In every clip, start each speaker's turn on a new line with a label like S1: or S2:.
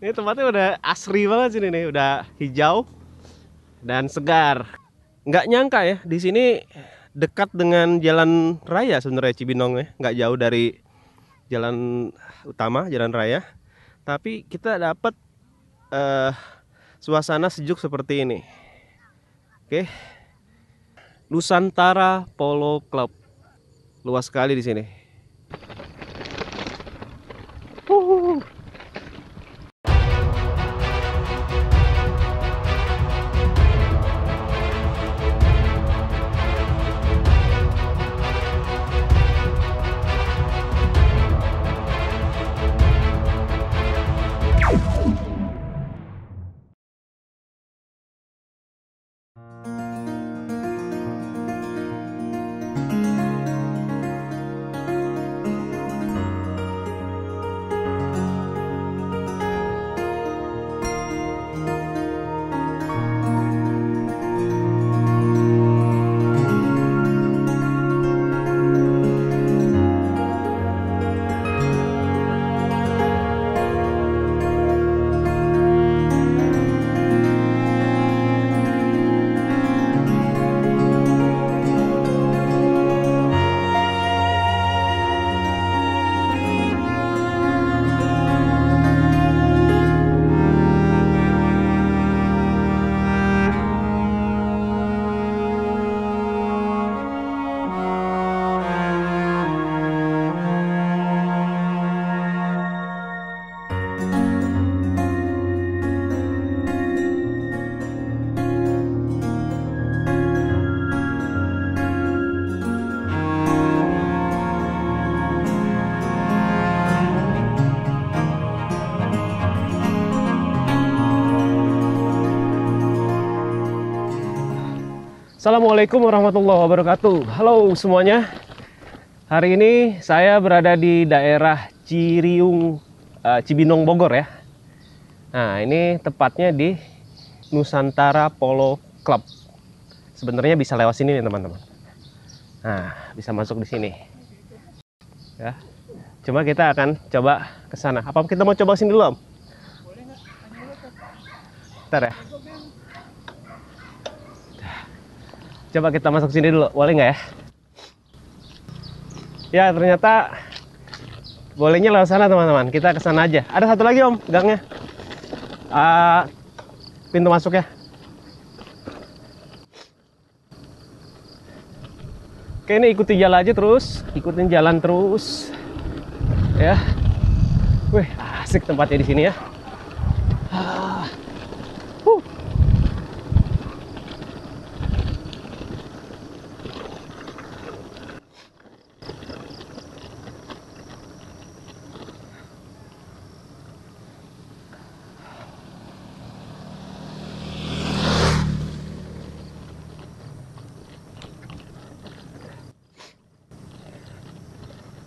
S1: Ini tempatnya udah asri banget sini nih, udah hijau dan segar. Nggak nyangka ya, di sini dekat dengan jalan raya sebenarnya Cibinong ya, nggak jauh dari jalan utama, jalan raya. Tapi kita dapat eh, suasana sejuk seperti ini. Oke, Nusantara Polo Club, luas sekali di sini. Huhu. Assalamualaikum warahmatullahi wabarakatuh. Halo semuanya. Hari ini saya berada di daerah Ciriung, Cibinong, Bogor ya. Nah, ini tepatnya di Nusantara Polo Club. Sebenarnya bisa lewat sini nih teman-teman. Nah, bisa masuk di sini. Ya. Cuma kita akan coba ke sana. Apa kita mau coba sini dulu, Om? Bentar ya. Coba kita masuk sini dulu, boleh nggak ya? Ya, ternyata bolehnya lewat sana teman-teman. Kita ke sana aja. Ada satu lagi Om, gangnya. Pintu masuknya. Oke, ini ikuti jalan aja terus. Ikutin jalan terus. Ya. Wih, asik tempatnya di sini ya.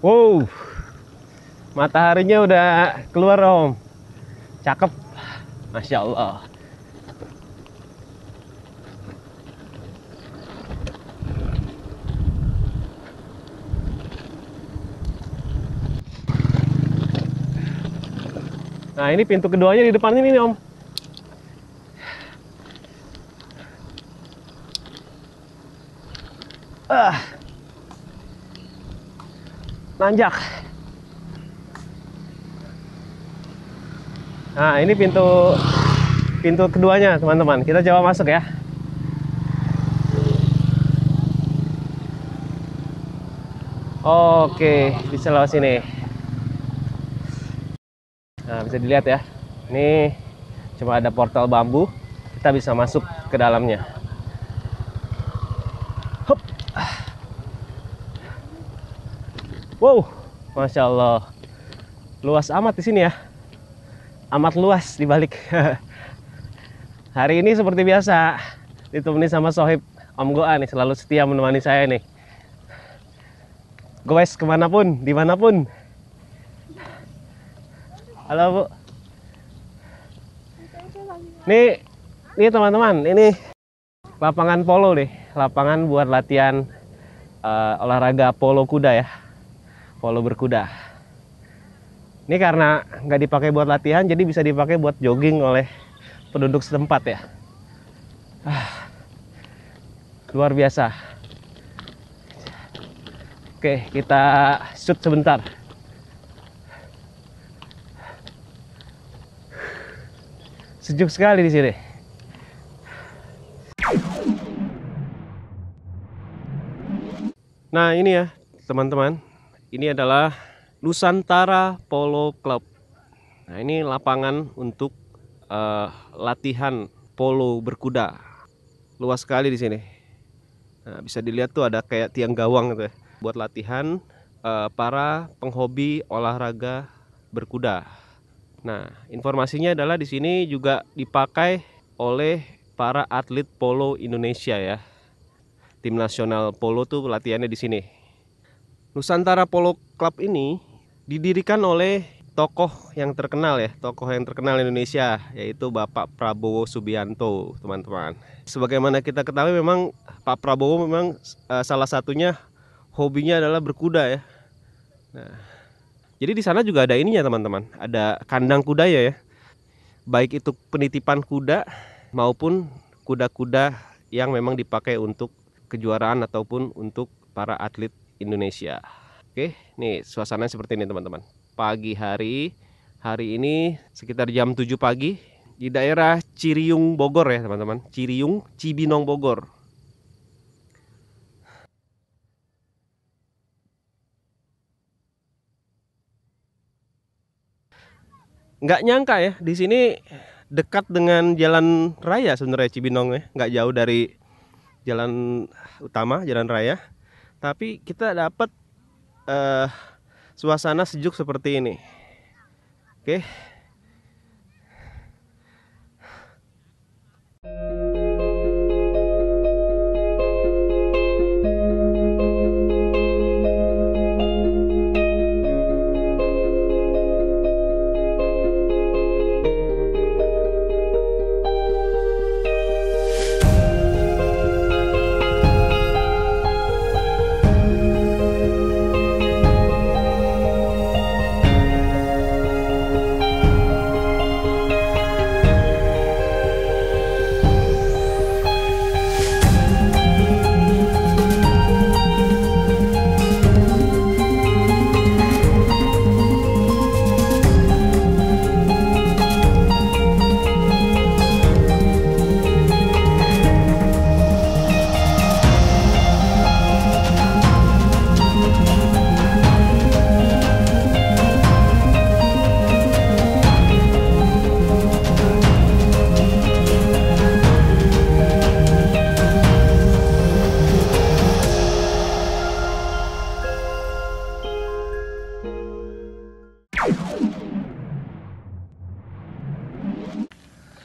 S1: Wow, mataharinya udah keluar Om. Cakep, Masya Allah. Nah, ini pintu keduanya di depan ini nih Om. Nanjak. Nah, ini pintu keduanya teman-teman. Kita coba masuk ya. Oke, bisa lewat sini. Nah, bisa dilihat ya. Ini cuma ada portal bambu. Kita bisa masuk ke dalamnya. Hup. Wow, Masya Allah. Luas amat di sini ya. Amat luas dibalik. Hari ini seperti biasa ditemani sama Sohib Om Goa nih, selalu setia menemani saya nih. Goes kemanapun, dimanapun. Halo Bu. Nih teman-teman, ini lapangan polo nih, lapangan buat latihan olahraga polo kuda ya, polo berkuda. Ini karena nggak dipakai buat latihan, jadi bisa dipakai buat jogging oleh penduduk setempat ya. Luar biasa. Oke, kita shoot sebentar. Sejuk sekali di sini. Nah, ini ya, teman-teman. Ini adalah Nusantara Polo Club. Nah, ini lapangan untuk latihan polo berkuda. Luas sekali di sini. Nah, bisa dilihat tuh ada kayak tiang gawang gitu ya, buat latihan para penghobi olahraga berkuda. Nah, informasinya adalah di sini juga dipakai oleh para atlet polo Indonesia ya. Tim nasional polo tuh latihannya di sini. Nusantara Polo Club ini didirikan oleh tokoh yang terkenal ya, tokoh yang terkenal Indonesia, yaitu Bapak Prabowo Subianto, teman-teman. Sebagaimana kita ketahui, memang Pak Prabowo memang salah satunya hobinya adalah berkuda ya. Nah, jadi di sana juga ada ininya teman-teman, ada kandang kuda ya, baik itu penitipan kuda maupun kuda-kuda yang memang dipakai untuk kejuaraan ataupun untuk para atlet Indonesia. Oke, nih suasananya seperti ini teman-teman. Pagi hari ini sekitar jam 7 pagi di daerah Ciriung Bogor ya teman-teman. Ciriung, Cibinong Bogor. Nggak nyangka ya, di sini dekat dengan jalan raya sebenarnya Cibinong ya, nggak jauh dari jalan utama, jalan raya. Tapi kita dapat suasana sejuk seperti ini. Oke.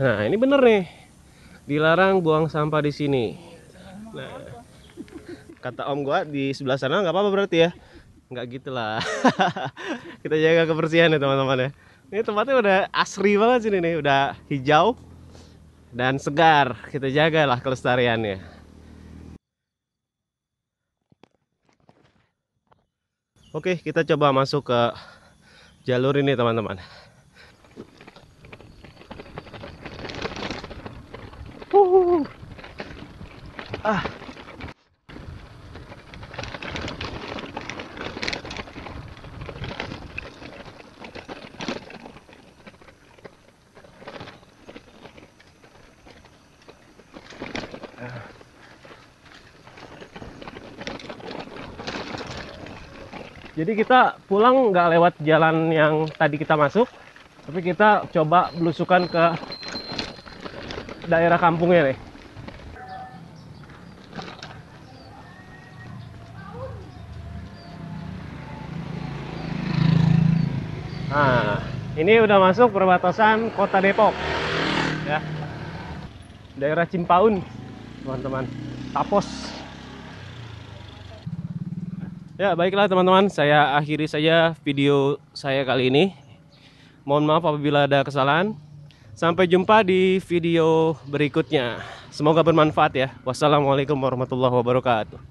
S1: Nah, ini bener nih, dilarang buang sampah di sini. Nah, kata om gua di sebelah sana nggak apa-apa berarti ya? Nggak gitulah. Kita jaga kebersihan ya teman-teman ya. Ini tempatnya udah asri banget sini nih, udah hijau dan segar. Kita jagalah kelestariannya. Oke, kita coba masuk ke jalur ini teman-teman. Jadi kita pulang nggak lewat jalan yang tadi kita masuk, tapi kita coba belusukan ke daerah kampungnya nih. Nah, ini udah masuk perbatasan Kota Depok, ya, daerah Cimpaun, teman-teman, Tapos. Ya, baiklah teman-teman, saya akhiri saja video saya kali ini. Mohon maaf apabila ada kesalahan. Sampai jumpa di video berikutnya. Semoga bermanfaat ya. Wassalamualaikum warahmatullahi wabarakatuh.